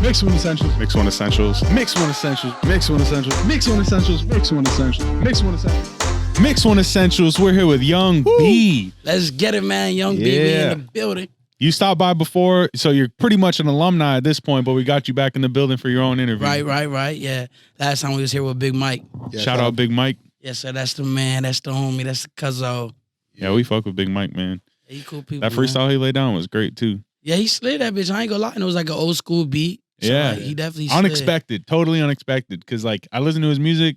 Mix one essentials. Mix one essentials. Mix one essentials. Mix one essentials. Mix one essentials. Mix one essentials. Mix one essentials. Mix one essentials. We're here with Youngb. Let's get it, man. Youngb, we in the building. You stopped by before, so you're pretty much an alumni at this point, but we got you back in the building for your own interview. Right. Yeah. Last time we was here with Big Mike. Yeah, shout out Big Mike. Yes, sir. That's the man. That's the homie. That's the cuzzo. Yeah, we fuck with Big Mike, man. He cool people. That freestyle he laid down was great too. Yeah, he slid that bitch. I ain't gonna lie. And it was like an old school beat. So Yeah, like, he definitely slid. Unexpected, totally unexpected. Because like I listen to his music,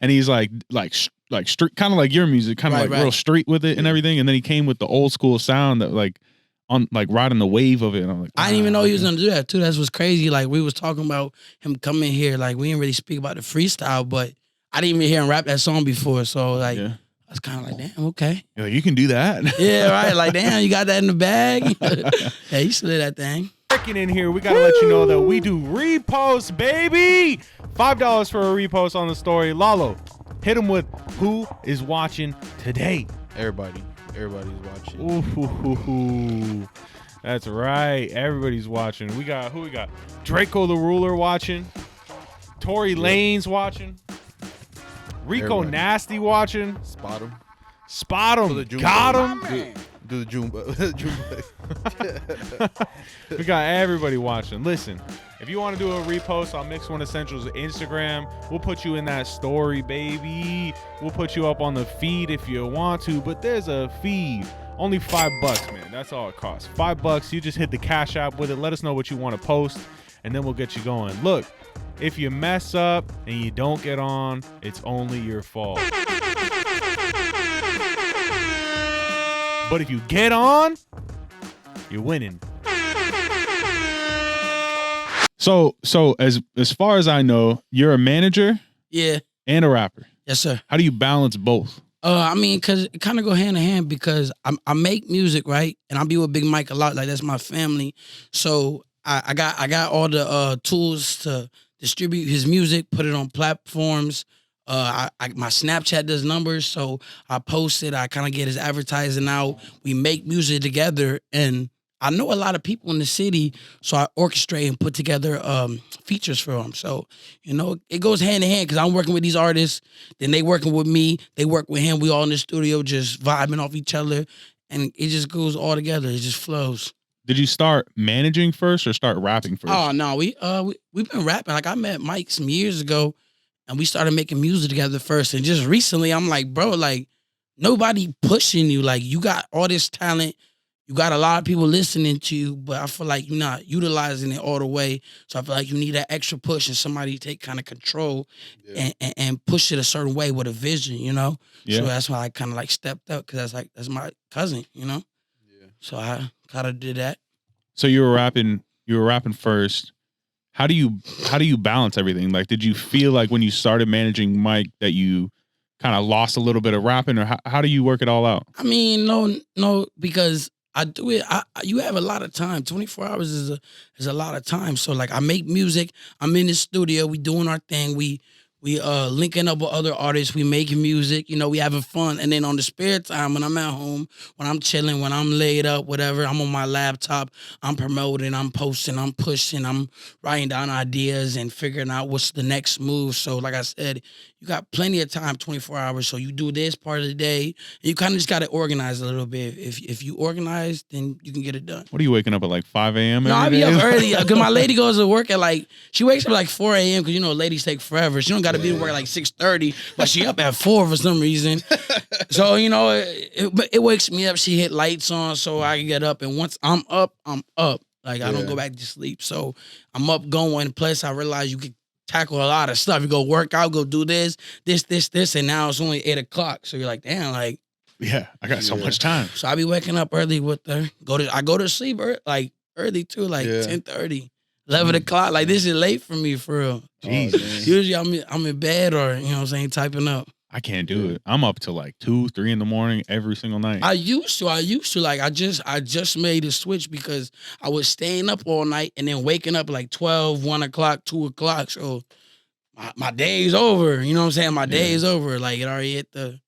and he's like street, kind of like your music, kind of real street with it and everything. And then he came with the old school sound that like on like riding the wave of it. And I'm like, I didn't even know he was gonna do that too. That's what's crazy. Like we was talking about him coming here. Like we didn't really speak about the freestyle, but I didn't even hear him rap that song before. So like. Yeah. I was kind of like, damn, okay. You're like, you can do that. Yeah, right. Like, damn, you got that in the bag. Yeah, you slid that thing. Working in here, we gotta let you know that we do repost, baby. $5 for a repost on the story. Lalo, hit him with who is watching today. Everybody's watching. Ooh, that's right. Everybody's watching. Who we got? Draco the Ruler watching. Tory Lanez watching. Rico Nasty watching. Spot him. Got him. Do the Jumba. We got everybody watching. Listen, if you want to do a repost on Mix One Essentials Instagram, we'll put you in that story, baby. We'll put you up on the feed if you want to, but there's a fee. Only $5, man. That's all it costs. $5. You just hit the Cash App with it. Let us know what you want to post, and then we'll get you going. Look, if you mess up and you don't get on, it's only your fault. But if you get on, you're winning. So as far as I know, you're a manager, yeah, and a rapper. Yes, sir. How do you balance both? I mean, cause it kind of go hand in hand because I make music, right, and I be with Big Mike a lot. Like that's my family. So I got all the tools to distribute his music, put it on platforms. My Snapchat does numbers, so I post it. I kind of get his advertising out. We make music together, and I know a lot of people in the city, so I orchestrate and put together features for them. So, it goes hand in hand because I'm working with these artists, then they working with me, they work with him. We all in the studio just vibing off each other, and it just goes all together. It just flows. Did you start managing first or start rapping first? Oh no, we've been rapping. Like I met Mike some years ago, and we started making music together first. And just recently, I'm like, bro, like nobody pushing you. Like you got all this talent, you got a lot of people listening to you, but I feel like you're not utilizing it all the way. So I feel like you need that extra push and somebody take kind of control and push it a certain way with a vision, Yeah. So that's why I kind of like stepped up because that's my cousin, Yeah. So I kind of did that. So you were rapping first. How do you balance everything? Like, did you feel like when you started managing Mike that you kind of lost a little bit of rapping, or how do you work it all out? I mean, no, because I do it. You have a lot of time. 24 hours is a lot of time. So like, I make music. I'm in the studio. We doing our thing. We linking up with other artists. We making music. We having fun. And then on the spare time, when I'm at home, when I'm chilling, when I'm laid up, whatever, I'm on my laptop. I'm promoting. I'm posting. I'm pushing. I'm writing down ideas and figuring out what's the next move. So like I said, you got plenty of time, 24 hours. So you do this part of the day. And you kind of just got to organize a little bit. If you organize, then you can get it done. What are you waking up at like 5 a.m.? No, I be up early because my lady goes to work at she wakes up at like 4 a.m. because ladies take forever. She don't got to be to work at like 6:30, but she up at 4 for some reason. So it wakes me up. She hit lights on, so I can get up. And once I'm up, I'm up. Like I don't go back to sleep. So I'm up going. Plus I realize you can tackle a lot of stuff. You go work out, go do this, and now it's only 8 o'clock. So you're like, damn, like. Yeah, I got so much time. So I be waking up early with her. I go to sleep early too, 10:30. 11 o'clock. Like this is late for me, for real. Jesus. Usually I'm in bed or typing up. I can't do it. I'm up till like 2, 3 in the morning every single night. I used to. Like I just made a switch because I was staying up all night and then waking up like 12, 1 o'clock, 2 o'clock. So my day's over. You know what I'm saying? My day is over. Like it already hit the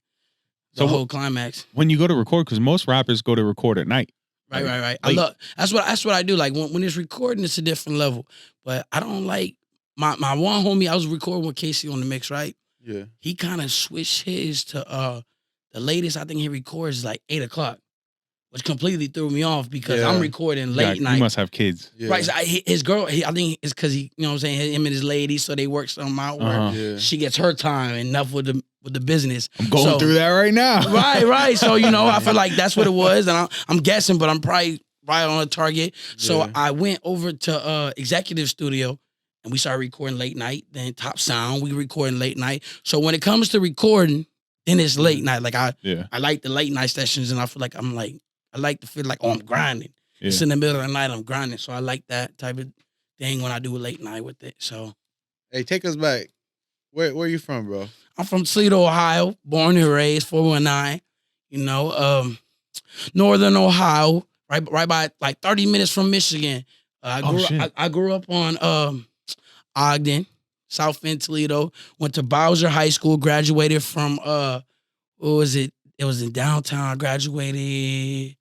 whole climax. When you go to record, because most rappers go to record at night. Right. I Like- love that's what I do. Like when it's recording, it's a different level. But I don't like my one homie. I was recording with Casey on the mix, right? Yeah. He kind of switched his to the latest I think he records is like 8:00, which completely threw me off because Yeah. I'm recording late night. You must have kids. Yeah. Right, so his girl, I think it's because he, you know what I'm saying, him and his lady, so they work something out where Uh-huh. Yeah. she gets her time, enough with the business. I'm going So- through that right now. Right. So, you know, I feel like that's what it was, and I'm guessing, but I'm probably right on the target. So Yeah. I went over to Executive Studio, and we started recording late night. Then Top Sound, we recording late night. So when it comes to recording, then it's late night. Like I like the late night sessions, and I feel like I like to feel like, oh, I'm grinding. Yeah. It's in the middle of the night, I'm grinding. So I like that type of thing when I do a late night with it. So Hey, take us back. Where you from, bro? I'm from Toledo, Ohio, born and raised, 419. You know, Northern Ohio, right by like 30 minutes from Michigan. I grew up on Ogden, South End, Toledo. Went to Bowser High School. Graduated from what was it? It was in downtown. I graduated.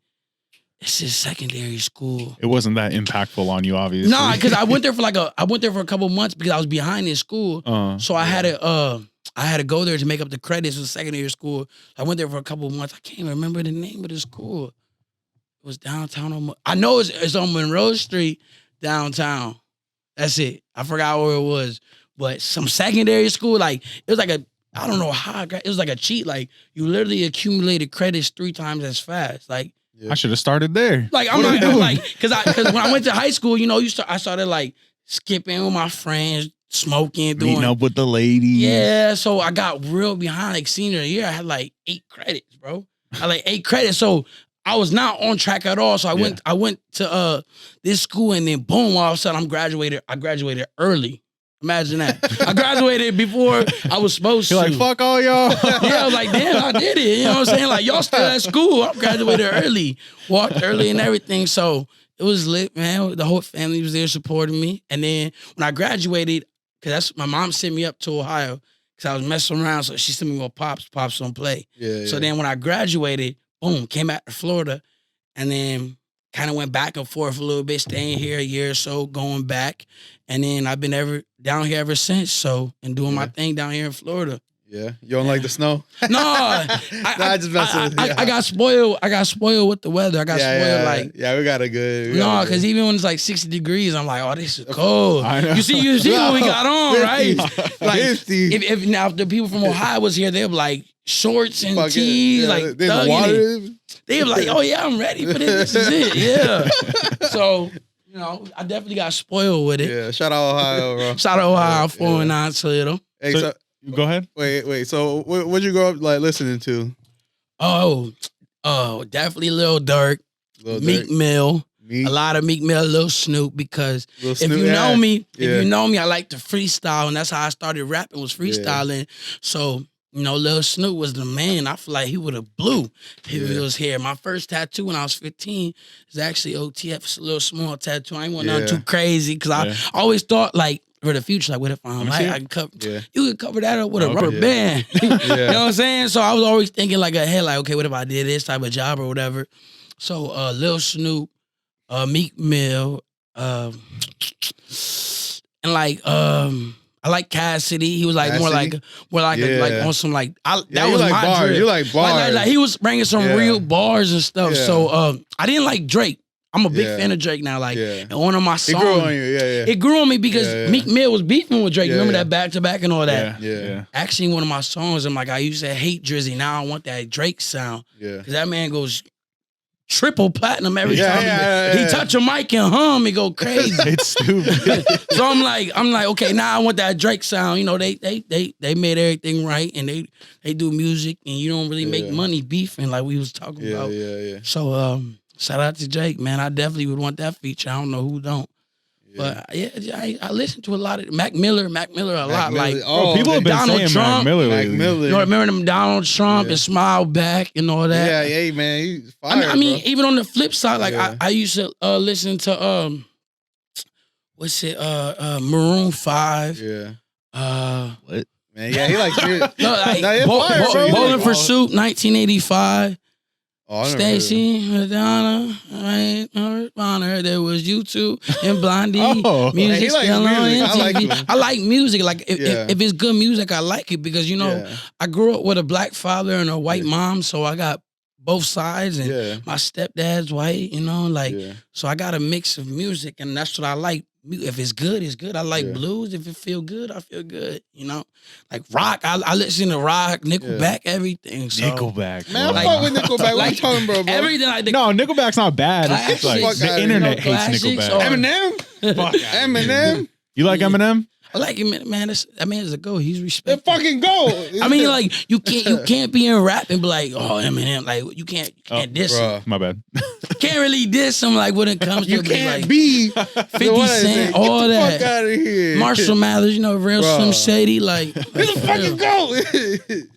It's just secondary school. It wasn't that impactful on you, obviously. No, because I went there for a couple months because I was behind in school. So I had to go there to make up the credits for secondary school. I went there for a couple months. I can't remember the name of the school. It was downtown. I know it's on Monroe Street, downtown. That's it. I forgot where it was. But some secondary school, like, it was like I don't know how it was like a cheat. Like, you literally accumulated credits 3 times as fast. Like, Yeah. I should have started there. like I'm like, because when I went to high school, you know, I started like skipping with my friends, smoking, doing. Meeting up with the ladies. Yeah, so I got real behind. Like senior year, I had like 8 credits, bro. I had like 8 credits, so I was not on track at all. So I went to this school, and then boom, all of a sudden I graduated early. Imagine that. I graduated before I was supposed You're to. like, fuck all y'all. Yeah, I was like, damn, I did it. You know what I'm saying? Like, y'all still at school. I graduated early, walked early and everything. So it was lit, man. The whole family was there supporting me. And then when I graduated, because my mom sent me up to Ohio because I was messing around. So she sent me with Pops don't play. Yeah. So then when I graduated, boom, came back to Florida. And then kind of went back and forth a little bit, staying here a year or so, going back. And then I've been down here ever since. So, and doing my thing down here in Florida. Yeah. You don't like the snow? No, I just messing with you. I got spoiled. I got spoiled with the weather. I got spoiled like. Yeah, we got a good. No, because even when it's like 60 degrees, I'm like, oh, this is cold. I know. You see what we got on, right? Like, 50. if now if the people from Ohio was here, they'd be like shorts and Fucking- tees, yeah, like then thugging it. They'd be like, oh yeah, I'm ready for this. This is it. Yeah. So, you know, I definitely got spoiled with it. Yeah, shout out Ohio, bro. Shout out Ohio, Yeah. 419 Toledo. Hey, So- so, Go ahead. wait. So, what'd you grow up like listening to? Oh, definitely Lil Durk, Lil Meek Durk? Mill. Meek? A lot of Meek Mill, Lil Snoop, because Lil if Snoop, you yeah. know me, I like to freestyle, and that's how I started rapping, was freestyling. So, you know, Lil Snoop was the man. I feel like he would have blew if he was here. My first tattoo when I was 15 is actually OTF. It's a little small tattoo. I ain't want nothing too crazy, because I always thought, like, for the future, like, what if I'm like, I can cover, you could cover that up with a rubber band. You know what I'm saying? So I was always thinking like ahead, like, okay, what if I did this type of job or whatever? So Lil Snoop, Meek Mill, and like I like Cassidy. He was like more like on some like that Yeah, you was like my bars. drip. You like bars. Like he was bringing some real bars and stuff. Yeah. So I didn't like Drake. I'm a big Yeah. fan of Drake now. Like, Yeah. and one of my It songs, grew on you, yeah. it grew on me because Meek Mill was beefing with Drake. Yeah, Remember yeah. that back to back and all that. Yeah. Actually, one of my songs, I'm like, I used to hate Drizzy. Now I want that Drake sound. Yeah. Because that man goes triple platinum every Yeah, time yeah. he touch a mic and hum, he go crazy. It's stupid. So I'm like, okay, now I want that Drake sound. You know, they made everything right, and they do music, and you don't really make money beefing like we was talking about. Yeah. So shout out to Drake, man. I definitely would want that feature. I don't know who don't. But I listen to a lot of Mac Miller a lot. Miller. Like, Oh, People have been Donald saying Trump. Mac Miller Mac lately. Miller. you know, remember them Donald Trump and Smile Back and all that. Yeah, hey man, he's fire. I mean, bro. even on the flip side, like Yeah. I used to listen to Maroon 5. Yeah. What? Man, yeah, he likes music. No, like No, it's fire, bro. Bowling for Soup, 1985. Oh, I never heard of Stacy, Madonna, right? Honor, there was you two and Blondie. Oh. Music He likes still on music. I like MTV. him. I like music. Like Yeah. if it's good music, I like it because Yeah. I grew up with a black father and a white mom, so I got both sides, and Yeah. my stepdad's white. Yeah. So I got a mix of music, and that's what I like. If it's good, it's good. I like Yeah. blues. If it feel good, I feel good. Like rock. I listen to rock, Nickelback, everything. So Nickelback. Man, I Like- fuck with Nickelback. What like, you talking about, bro? everything like the No, Nickelback's not bad. It's just like Classics. Fuck outta the here. internet hates Classics Nickelback. or- Eminem? Fuck outta Eminem? You like Eminem? I like him, man. That man is a go. He's Then respected. fucking go. I mean, like you can't be in rap and be like, oh Eminem, like you can't diss him. Bruh. My bad. Can't really diss him like when it comes You to can't like be 50 Cent, all Get the that. fuck out of here. Marshall Mathers, real Bruh. Slim Shady, like Get the fucking go.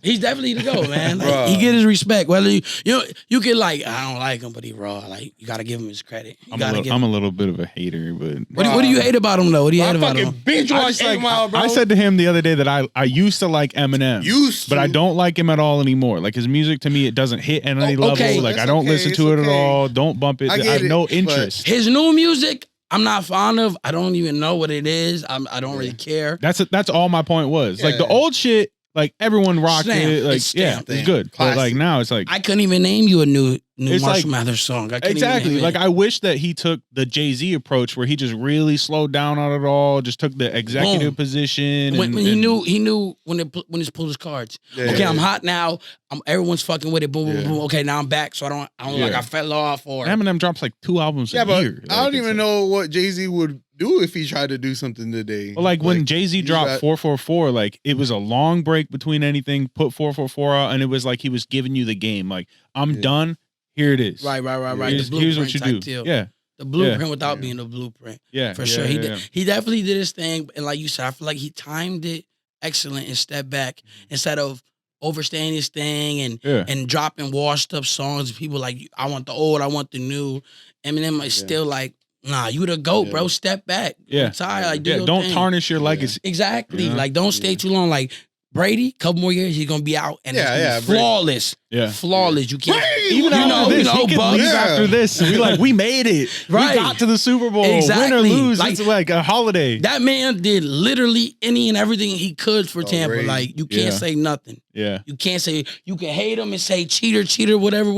he's definitely the go, man. Like, Bruh. he get his respect. Whether you can like, I don't like him, but he raw. Like you gotta give him his credit. You gotta give I'm him. a little bit of a hater, but What do you hate about him though? What do you hate I about him? fucking binge I watched just, 8 Mile, bro. I said to him the other day that I used to like Eminem. Used But I to. don't like him at all anymore. Like his music to me, it doesn't hit at any level. okay. Like I That's don't okay, listen it's to it at okay. all. Don't bump it. I I, get have no it, but- interest. His new music, I'm not fond of. I don't even know what it is. I don't really care. That's all my point was. Like the Yeah. old shit, like everyone rocked Stamped. it. Like It's yeah, stamped. it's good. But like Classic. now it's like I couldn't even name you a new It's Marshall like- Mathers song. I couldn't exactly. Even name Like it. I wish that he took the Jay-Z approach where he just really slowed down on it all, just took the executive Boom. position. when and, he and- knew when he pulled his cards. Yeah. Okay, I'm hot now. Everyone's fucking with it. Boom, boom, Yeah. boom. Okay, now I'm back. So I don't like Yeah. I fell off or Eminem drops like 2 albums Yeah, a but year. I don't Like, it's even like- know what Jay-Z would do if he tried to do something today. Well, like when Jay-Z you dropped got- 444, like it was a long break between anything, put 444 out, and it was like he was giving you the game. Like, I'm Yeah. done. Here it is. right. Here's, The here's what you blueprint do. type deal. Yeah. The blueprint Yeah. without Yeah. being a blueprint. Yeah. For yeah, sure. yeah, He definitely did his thing. And like you said, I feel like he timed it excellent and stepped back instead of overstaying his thing and Yeah. and dropping washed up songs. People like, I want the old, I want the new. Eminem is Yeah. still like, nah, you the GOAT, Yeah. bro. Step back. Yeah. Retire. Like, do Yeah, your don't thing. tarnish your Yeah. legacy. Exactly. Yeah. Like, don't stay Yeah. too long. Like, Brady, couple more years, he's gonna be out and Yeah, it's gonna yeah, be Brady. flawless. Yeah. Flawless. You can't. Brady, Even you after know, this, you know, he could Bugs. leave Yeah. after this. And we like, we made it. Right. We got to the Super Bowl. Win or Exactly. lose, Like- it's like a holiday. That man did literally any and everything he could for Tampa. Brady. Like, you can't Yeah. say nothing. Yeah. You can't say, you can hate him and say cheater, whatever.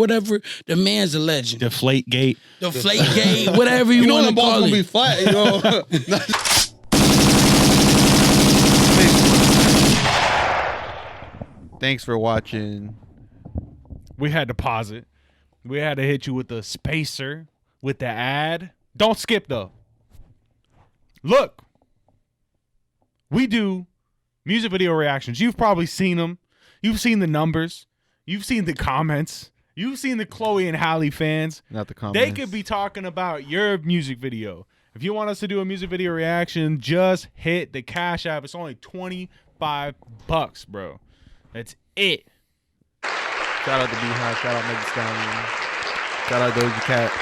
The man's a legend. Deflate gate. The flake gate, whatever you, You know want the to ball's call gonna be it. flat, you know. Thanks for watching. We had to pause it. We had to hit you with the spacer, with the ad. Don't skip though. Look, we do music video reactions. You've probably seen them. You've seen the numbers. You've seen the comments. You've seen the Chloe and Halle fans. Not the comments. They could be talking about your music video. If you want us to do a music video reaction, just hit the Cash App. It's only $25, bro. That's it. Shout out to Beehive. Shout out Megan Stallion. Shout out Doja Cat.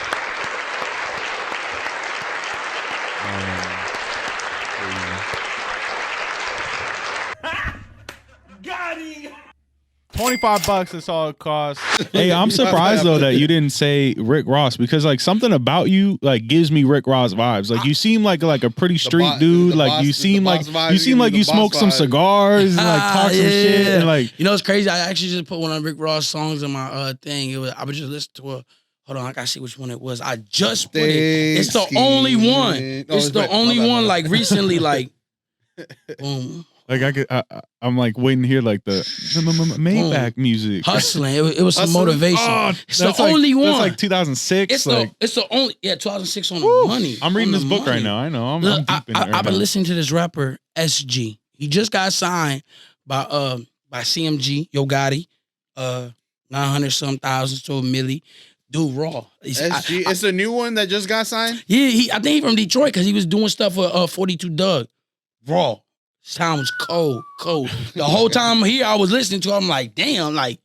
$25, that's all it costs. Hey, I'm surprised though that you didn't say Rick Ross because like something about you like gives me Rick Ross vibes. Like you seem like a pretty street dude. Like you seem like you smoke some cigars and like talk some shit and like You know, it's crazy. I actually just put one of Rick Ross songs in my thing. I was just listening to a. Hold on, I gotta see which one it was. I just put it. It's the only one. It's the only one. Like recently, like, boom, like I'm like waiting to hear like the Maybach music. hustling. It was some Hustling? motivation. Oh, It's the that's like- only one. That's like 2006. It's like, the only 2006 on whew, the money. I'm reading on this the book right money. now. I know. I'm Look, deep in it right I've been now. listening to this rapper SG. He just got signed by CMG Yo Gotti, 900 some thousands to a milli. Dude, raw. SG. It's a new one that just got signed. Yeah, I think he from Detroit because he was doing stuff for 42 Doug. Raw. Sounds cold. The whole time here I was listening to him, I'm like, damn, like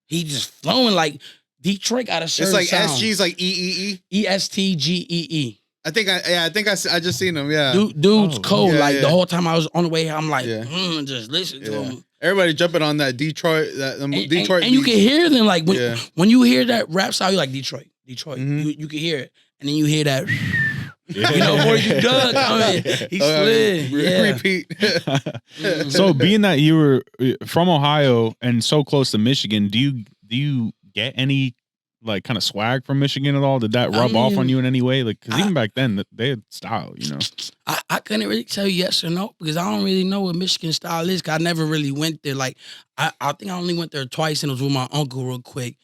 he just flowing like Detroit got a certain It's like sound. SG's like EEE. ESTGEE. I think I just seen him. Yeah. Dude's Oh, cold. yeah, like yeah. the whole time I was on the way here, I'm like, Yeah. just listen to Yeah. him. Everybody jumping on that Detroit, Detroit. And you can hear them like when you hear that rap style, you're like Detroit. Mm-hmm. You can hear it, and then you hear that. You know, before you done coming, he slid. Repeat. So being that you were from Ohio and so close to Michigan, do you get any like kind of swag from Michigan at all? Did that rub off on you in any way? Like, because even back then they had style, you know. I couldn't really tell you yes or no because I don't really know what Michigan style is. Cause I never really went there. Like I think I only went there twice, and it was with my uncle real quick.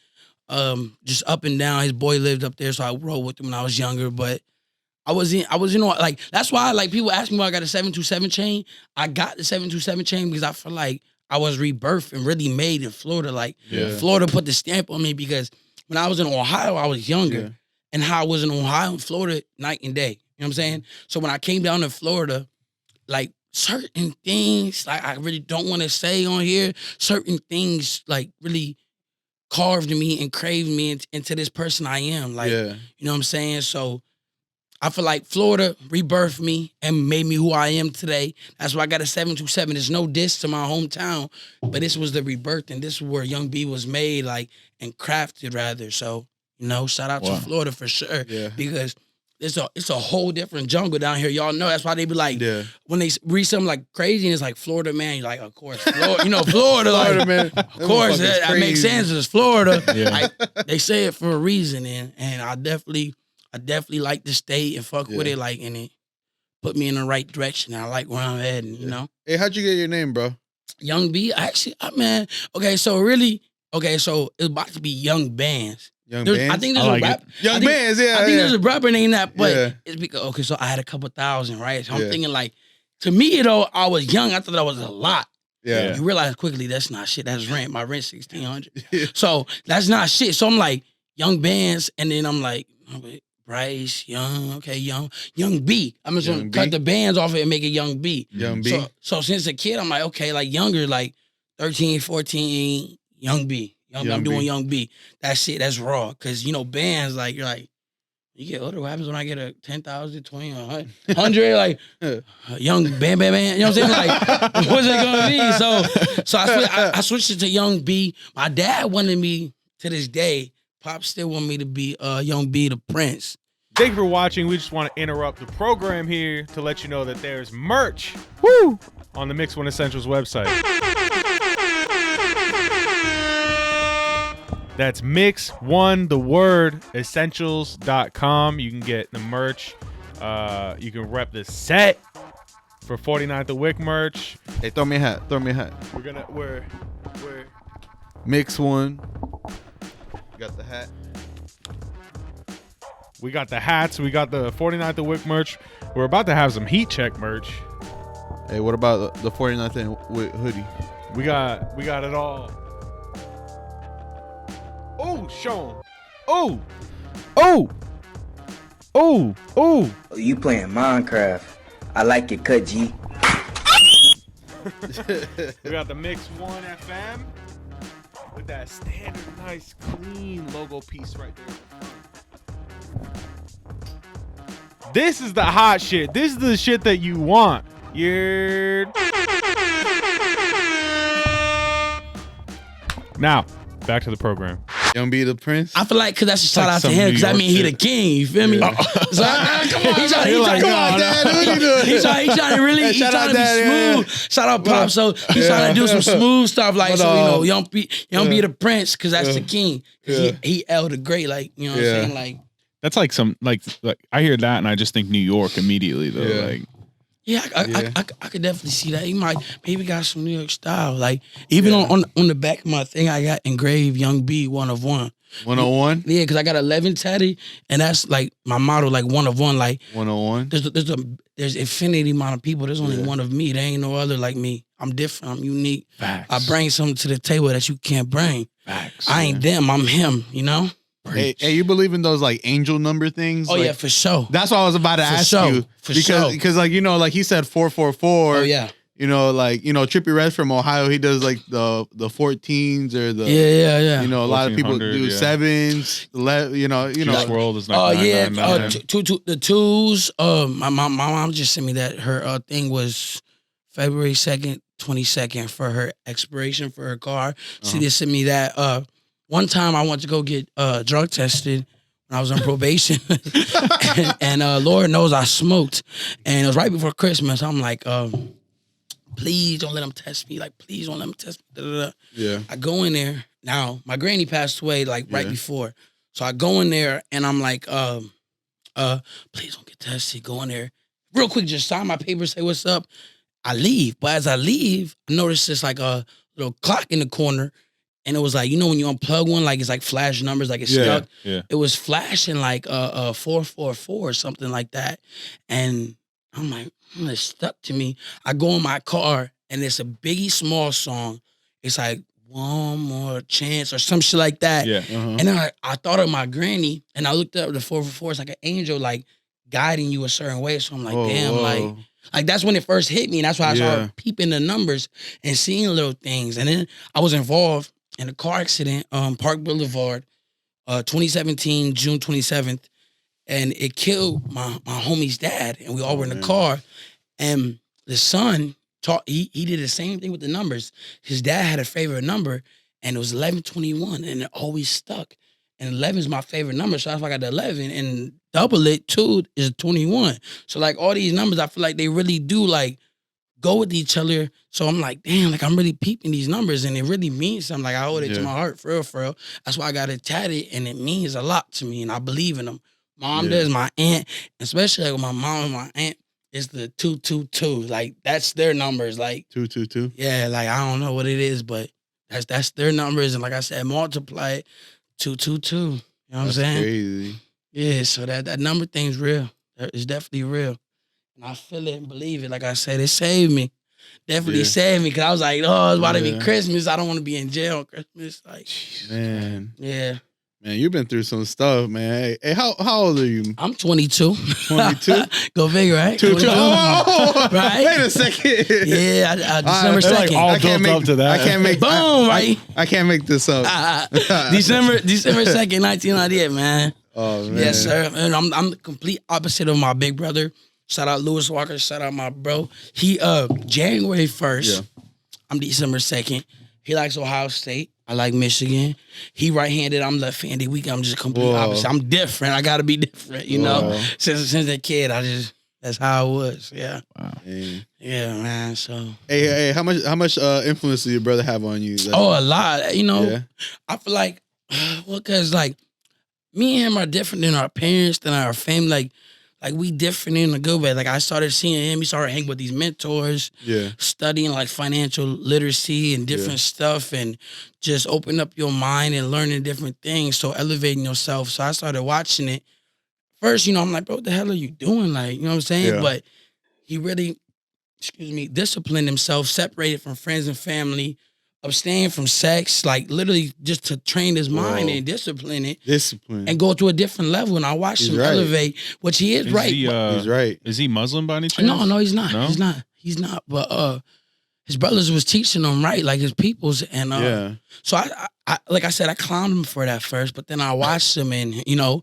Just up and down. His boy lived up there, so I rode with him when I was younger. But I was like that's why like people ask me why I got a 727 chain. I got the 727 chain because I feel like I was rebirthed and really made in Florida. Like Florida put the stamp on me because when I was in Ohio, I was younger. And how I was in Ohio and Florida, night and day. You know what I'm saying? So when I came down to Florida, like certain things, like I really don't want to say on here, certain things like really carved me and craved me into this person I am. Like, you know what I'm saying? So I feel like Florida rebirthed me and made me who I am today. That's why I got a 727. There's no diss to my hometown, but this was the rebirth, and this is where Youngb was made, like, and crafted rather. So, you know, shout out to Florida for sure. Because it's a whole different jungle down here. Y'all know that's why they be like, when they read something like crazy and it's like Florida, man, you're like, of course, Florida, you know, Florida, like, man. Of course, that makes sense. It's Florida. Like, they say it for a reason, and I definitely like the state and fuck with it, like, and it put me in the right direction. I like where I'm heading, you know. Hey, how'd you get your name, bro? Youngb, actually, man. Okay, so it's about to be Young Bands. Bands? I think there's a rap. Young Bands, I think there's a rapper named that, but it's because so I had a couple thousand, right? So I'm thinking like, to me, I was young. I thought that was a lot. Yeah. You realize quickly that's not shit. That's rent. My rent $1,600. So that's not shit. So I'm like Young Bands, and then I'm like, Bryce, Youngb. I'm just gonna cut the bands off it and make it Youngb. Youngb. So since a kid, I'm like, okay, like younger, like 13, 14, Youngb. I'm doing Youngb. That shit, that's raw. Cause you know, bands, like you're like, you get older. What happens when I get a 10,000, 20, 100? Like young band. You know what I'm saying? Like, what's it gonna be? So I switched it to Youngb. My dad wanted me to this day. Pop still want me to be Youngb the Prince. Thank you for watching. We just want to interrupt the program here to let you know that there's merch on the Mix One Essentials website. That's mix1essentials.com. You can get the merch. You can rep the set for 49th the Wick merch. Hey, throw me a hat. We're Mix one. Got the hat. We got the hats. We got the 49th the Wick merch. We're about to have some heat check merch. Hey, what about the 49th and hoodie? We got it all. Oh, show 'em. Oh. You playing Minecraft. I like it, cut G. We got the Mix One FM with that standard, nice, clean logo piece right there. This is the hot shit. This is the shit that you want. Now, back to the program. Youngb the Prince. I feel like because that's a shout out to him because I mean he the king. You feel me? So come on, he's trying to really be smooth. Shout out Pop. So he's trying to do some smooth stuff like so you know Youngb the Prince because that's the king. He L the great, like you know what I'm saying, like. That's like some like I hear that and I just think New York immediately though. Like I could definitely see that. He maybe got some New York style. Like even on the back of my thing, I got engraved Youngb 1 of 1. 101? Yeah, because I got 11 tatty, and that's like my motto, like 1 of 1. Like 101. There's infinity amount of people. There's only one of me. There ain't no other like me. I'm different. I'm unique. Facts. I bring something to the table that you can't bring. Facts. I ain't them. I'm him. You know. Hey, you believe in those like angel number things? Oh like, yeah, for sure. That's what I was about to ask you. Because like you know, like he said 444. Oh yeah. You know, like you know, Trippie Redd from Ohio, he does like the 14s or the yeah. You know, a lot of people do 7s. You know. Juice WRLD is like the 2s. My mom just sent me that her thing was February 2nd, 22nd for her expiration for her car. She just sent me that. One time I went to go get drug tested when I was on probation. and Lord knows I smoked. And it was right before Christmas. I'm like, please don't let them test me. Like, please don't let them test me. Da, da, da. Yeah. I go in there. Now, my granny passed away like right before. So I go in there and I'm like, please don't get tested. Go in there. Real quick, just sign my paper, say what's up. I leave. But as I leave, I noticed there's like a little clock in the corner. And it was like, you know, when you unplug one, like it's like flash numbers, like it's stuck. Yeah. It was flashing like 444 or something like that. And I'm like, it stuck to me. I go in my car and it's a Biggie Small song. It's like, one more chance or some shit like that. Yeah. And then I thought of my granny and I looked up the 444. It's like an angel like guiding you a certain way. So I'm like, damn, like that's when it first hit me. And that's why I started peeping the numbers and seeing little things. And then I was involved in a car accident on Park Boulevard, 2017, June 27th. And it killed my homie's dad. And we all were in the car. And the son he did the same thing with the numbers. His dad had a favorite number, and it was 1121, and it always stuck. And 11 is my favorite number, so that's why I got the 11. And double it, 2 is 21. So like all these numbers, I feel like they really do like go with each other. So I'm like, damn, like I'm really peeping these numbers, and it really means something. Like I hold it to my heart, for real. That's why I got it tatted, and it means a lot to me, and I believe in them. Mom does, my aunt, especially like with my mom and my aunt. It's the 222. Like that's their numbers. Like 222. Yeah, like I don't know what it is, but that's their numbers. And like I said, multiply it 222. You know what I'm saying? Crazy. Yeah, so that number thing's real. It's definitely real. And I feel it and believe it. Like I said, it saved me. Definitely saved me. Cause I was like, oh, it's about to be Christmas. I don't want to be in jail on Christmas. Like Man. Yeah. Man, you've been through some stuff, man. Hey, how old are you? I'm 22. 22? Go big, right? 22. Oh, right? Wait a second. Yeah, December 2nd. Like all built up to that. I can't make Boom, right? I can't make this up. December 2nd, 1998, man. Oh man. Yes, sir. And I'm the complete opposite of my big brother. Shout out Lewis Walker. Shout out my bro. He January 1st. Yeah. I'm December 2nd. He likes Ohio State. I like Michigan. He right-handed. I'm left-handed. I'm just completely opposite. I'm different. I gotta be different, you know. Since a kid, that's how it was. Yeah. Wow. Yeah, man. So hey, how much influence did your brother have on you? Like, a lot. You know, I feel like, because like me and him are different than our parents, than our family. Like we different in a good way. Like I started seeing him. He started hanging with these mentors. Yeah. Studying like financial literacy and different stuff, and just open up your mind and learning different things. So elevating yourself. So I started watching it. First, you know, I'm like, bro, what the hell are you doing? Like, you know what I'm saying? Yeah. But he really, disciplined himself, separated from friends and family, abstaining from sex, like literally just to train his mind and discipline it. And go to a different level. And I watched him elevate, which he is right. He's right. Is he Muslim by any chance? No, he's not. No? He's not. But his brothers was teaching him right, like his peoples. And so I like I said, I clowned him for that first, but then I watched him and, you know,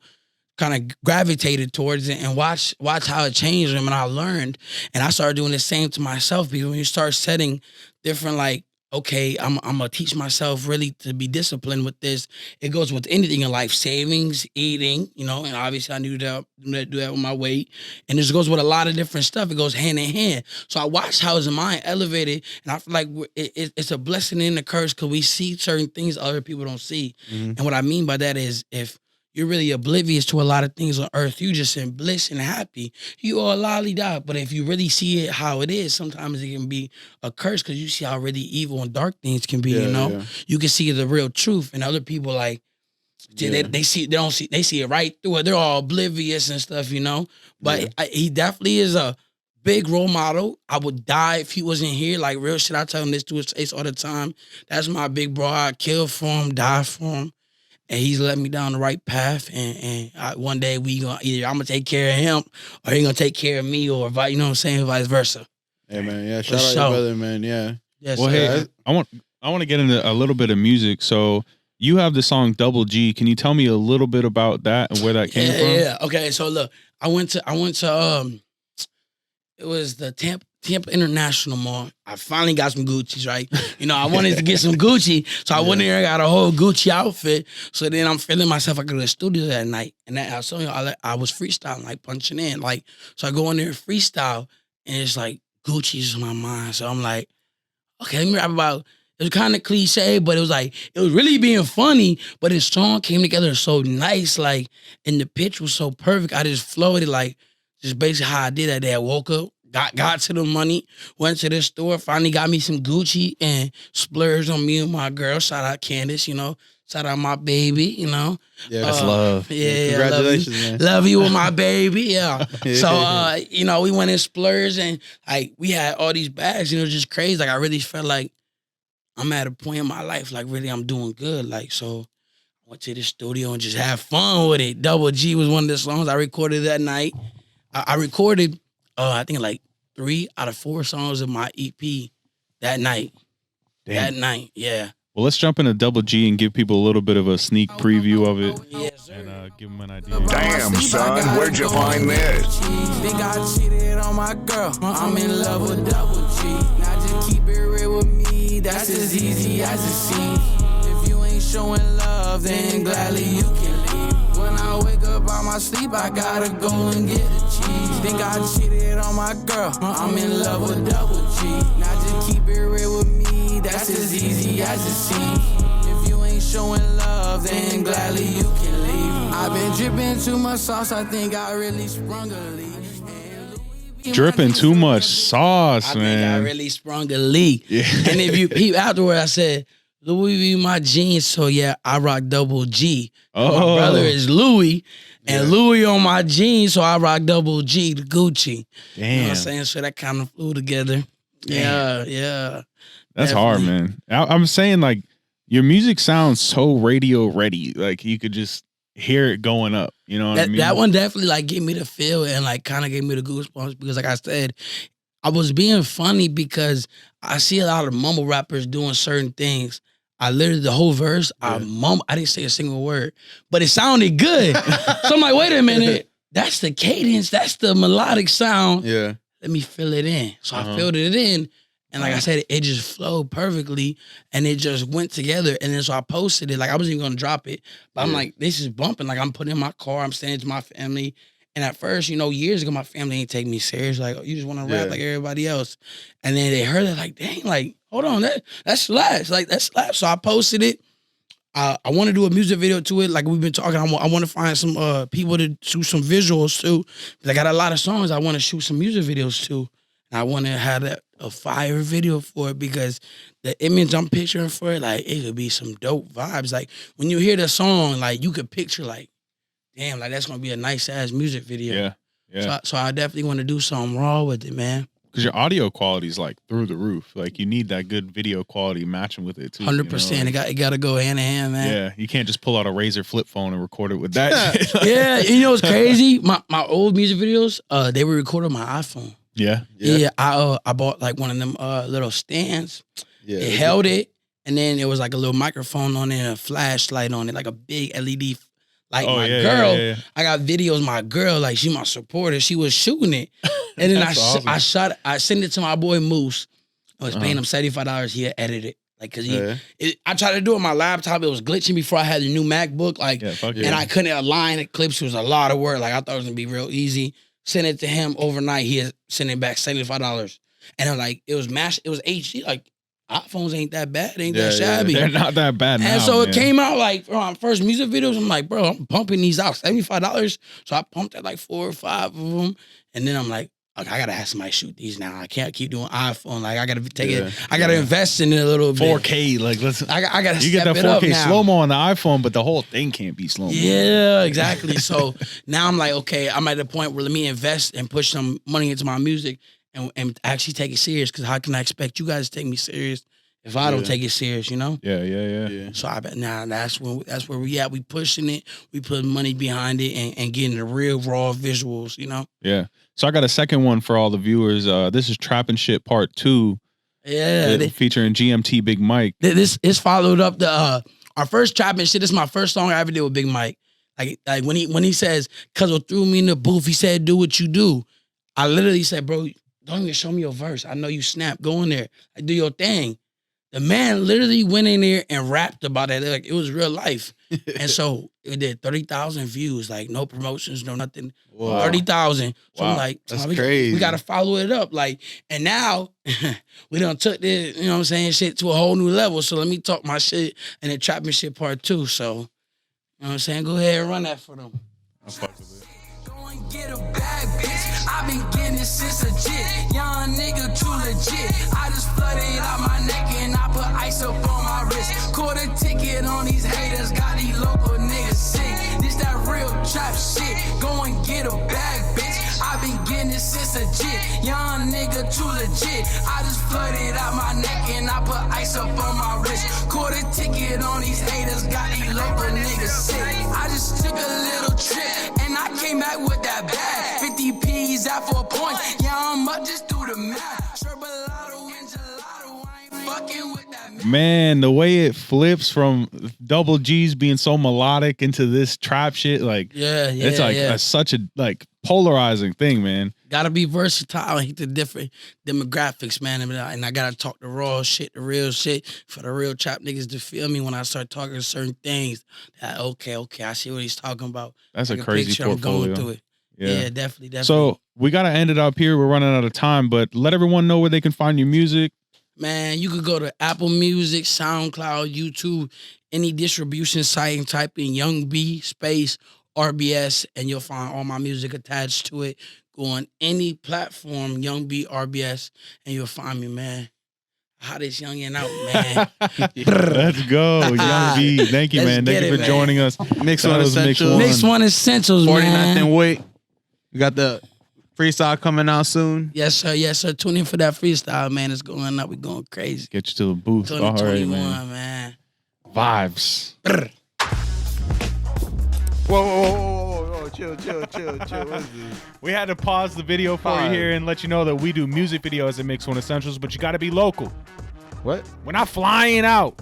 kind of gravitated towards it and watch how it changed him. And I learned, and I started doing the same to myself, because when you start setting different, like, okay, I'm gonna teach myself really to be disciplined with this. It goes with anything in life, savings, eating, you know, and obviously I knew that do that with my weight. And this goes with a lot of different stuff. It goes hand in hand. So I watched how his mind elevated, and I feel like it's a blessing and a curse, because we see certain things other people don't see. Mm-hmm. And what I mean by that is, if you're really oblivious to a lot of things on earth, you just in bliss and happy, you are lolly-dog. But if you really see it how it is, sometimes it can be a curse, because you see how really evil and dark things can be, you know? Yeah. You can see the real truth, and other people, like, they see it right through it. They're all oblivious and stuff, you know? But he definitely is a big role model. I would die if he wasn't here. Like, real shit, I tell him this to his face all the time. That's my big bro. I'd kill for him, die for him. And he's led me down the right path. And one day either I'm going to take care of him, or he going to take care of me, or, you know what I'm saying, vice versa. Hey, man. Yeah, shout out your brother, man. Yeah. Yes, well, hey, I want to get into a little bit of music. So you have the song Double G. Can you tell me a little bit about that and where that came from? Yeah. Okay. So look, I went to it was the Tampa International Mall. I finally got some Gucci's, right? You know, I wanted to get some Gucci, so I went in there and got a whole Gucci outfit. So then I'm feeling myself. I go to the studio that night, and I was telling you, I was freestyling, like punching in, like. So I go in there and freestyle, and it's like Gucci's in my mind. So I'm like, okay, let me rap about. It was kind of cliche, but it was like, it was really being funny, but his song came together so nice, like, and the pitch was so perfect. I just flowed it, like, just basically how I did that day. I woke up, got to the money, went to the store, finally got me some Gucci and splurged on me and my girl. Shout out Candace, you know. Shout out my baby, you know. Yeah, That's love. Yeah, congratulations, love you. man. Love you with my baby, yeah. So, you know, we went and splurged and, like, we had all these bags, you know, just crazy. Like, I really felt like I'm at a point in my life, like, really, I'm doing good. Like, so I went to the studio and just had fun with it. Double G was one of the songs I recorded that night. I recorded, I think, like 3 out of 4 songs of my EP that night. Damn. That night, yeah. Well, let's jump into Double G and give people a little bit of a sneak preview of it. Yes, sir. And give them an idea. Damn, son, where'd you find this? Think I cheated on my girl. I'm in love with Double G. Now just keep it real with me. That's as easy as it seems. If you ain't showing love, then gladly you can leave. When I wake up out my sleep, I gotta go and get a cheese. Think I cheated on my girl. I'm in love with Double G. Now just keep it real with me. That's as easy as it seems. If you ain't showing love, then gladly you can leave. I've been dripping too much sauce. I think I really sprung a leak. Dripping too much sauce, I think I man. really sprung a leak. Yeah. And if you peep afterward, I said, Louis V my jeans, so yeah, I rock Double G. My brother is Louis, and Louis on my jeans, so I rock Double G, the Gucci. Damn. You know what I'm saying? So that kind of flew together. Yeah. That's hard, man. I'm saying, like, your music sounds so radio ready. Like, you could just hear it going up. You know what I mean? That one definitely, like, gave me the feel and, like, kind of gave me the goosebumps because, like I said, I was being funny because I see a lot of mumble rappers doing certain things. I literally, the whole verse, I didn't say a single word, but it sounded good. So I'm like, wait a minute. That's the cadence. That's the melodic sound. Yeah. Let me fill it in. So I filled it in. And like I said, it just flowed perfectly and it just went together. And then so I posted it. Like I wasn't even going to drop it. But I'm like, this is bumping. Like I'm putting in my car. I'm saying it to my family. And at first, you know, years ago, my family ain't take me serious. Like, oh, you just want to rap like everybody else. And then they heard it like, dang, like, hold on, that slaps. Like, that slaps. So I posted it. I want to do a music video to it. Like we've been talking, I want to find some people to shoot some visuals too. I got a lot of songs I want to shoot some music videos to. And I want to have a fire video for it because the image I'm picturing for it, like, it could be some dope vibes. Like, when you hear the song, like, you could picture, like, damn, like, that's going to be a nice-ass music video. Yeah. So I definitely want to do something raw with it, man. Because your audio quality is, like, through the roof. Like, you need that good video quality matching with it, too. 100%. You know? It got to go hand in hand, man. Yeah, you can't just pull out a Razer flip phone and record it with that. Yeah, you know what's crazy? My old music videos, they were recorded on my iPhone. Yeah. I bought like one of them little stands. Yeah, it held it, and then it was like a little microphone on it and a flashlight on it, like a big LED. Like my girl, I got videos. My girl, like she my supporter. She was shooting it, and then I sent it to my boy Moose. I was paying him $75. He had edited it. Like, cause I tried to do it on my laptop. It was glitching before I had the new MacBook. Like, and I couldn't align the clips. It was a lot of work. Like, I thought it was gonna be real easy. Sent it to him overnight. He had sent it back $75. And I'm like, it was HD. Like, iPhones ain't that bad. Ain't that shabby. They're not that bad now. And so it came out like for my first music videos. I'm like, bro, I'm pumping these out. $75. So I pumped at like 4 or 5 of them. And then I'm like, okay, I gotta have somebody shoot these now. I can't keep doing iPhone. Like I gotta take it. I gotta invest in it a little bit. 4K, like let's. I gotta. You get that 4K slow mo on the iPhone, but the whole thing can't be slow mo. Yeah, exactly. So now I'm like, okay, I'm at the point where let me invest and push some money into my music and actually take it serious. Because how can I expect you guys to take me serious if I don't take it serious? You know? Yeah. So I bet now that's where we at. We pushing it. We putting money behind it and getting the real raw visuals. You know? Yeah. So I got a second one for all the viewers. This is Trappin' Shit Part 2. Yeah. Featuring GMT Big Mike. This is followed up our first Trappin' Shit. This is my first song I ever did with Big Mike. Like when he says, "Cuzzo threw me in the booth," he said, "Do what you do." I literally said, "Bro, don't even show me your verse. I know you snap. Go in there. Like, do your thing. The man literally went in there and rapped about it. Like, it was real life. And so it did 30,000 views. Like, no promotions, no nothing. Whoa. 30,000. So Wow. I'm like, That's we crazy. got to follow it up. Like, and now we done took this, you know what I'm saying, shit to a whole new level. So let me talk my shit and the trapping shit part 2. So, you know what I'm saying? Go ahead and run that for them. I fuck with it. Go and get a bag, bitch. I've been getting it since a jit. Young nigga too legit. I just flooded out my neck and I put ice up on my wrist. Quarter ticket on these haters, got these local niggas sick. This that real trap shit. Go and get a bag, bitch. I've been getting it since a jit. Young nigga too legit. I just flooded out my neck and I put ice up on my wrist. Quarter ticket on these haters, got these local niggas sick. I just took a little trip and I came back with that bag. 50 P's out for a point. Yeah, I'm up, just do the math. Sherbalato and gelato, I ain't fucking with that. Man, the way it flips from double G's being so melodic into this trap shit, like it's like such a like polarizing thing, man. Gotta be versatile and hit the different demographics, man. And I gotta talk the raw shit, the real shit for the real trap niggas to feel me when I start talking certain things. That okay, I see what he's talking about. That's Like a crazy picture, portfolio. I'm going through it. Yeah, definitely. So we gotta end it up here. We're running out of time, but let everyone know where they can find your music. Man, you could go to Apple Music, SoundCloud, YouTube, any distribution site and type in Youngb space RBS and you'll find all my music attached to it. Go on any platform, Youngb RBS, and you'll find me, man. Hottest youngin' out, man. Let's go, Youngb. Thank you, Let's man. Thank get you it, for man. joining us. Mix That One was Mix Essentials. One. Mix One Essentials, 49th man. and Wait. We got the freestyle coming out soon. Yes, sir. Yes, sir. Tune in for that freestyle, man. It's going up. We're going crazy. Get you to the booth. All right, 2021, man. man. Vibes. Brr. Whoa. Chill. What is this? We had to pause the video for you here and let you know that we do music videos at Mix One Essentials, but you got to be local. What? We're not flying out.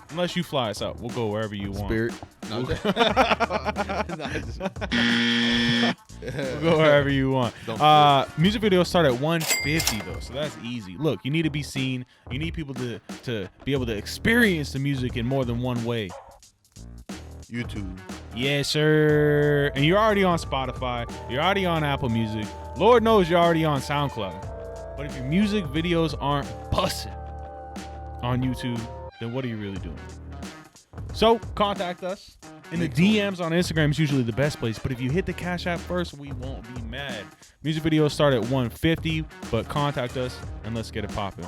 Unless you fly us out. We'll go wherever you want. Spirit. No, We'll go wherever you want. Music videos start at $150 though, so that's easy. Look, you need to be seen. You need people to be able to experience the music in more than one way. YouTube. Yes, sir. And you're already on Spotify. You're already on Apple Music. Lord knows you're already on SoundCloud. But if your music videos aren't busting on YouTube, then what are you really doing? So contact us. In the DMs on Instagram is usually the best place. But if you hit the Cash App first, we won't be mad. Music videos start at $150, but contact us and let's get it popping.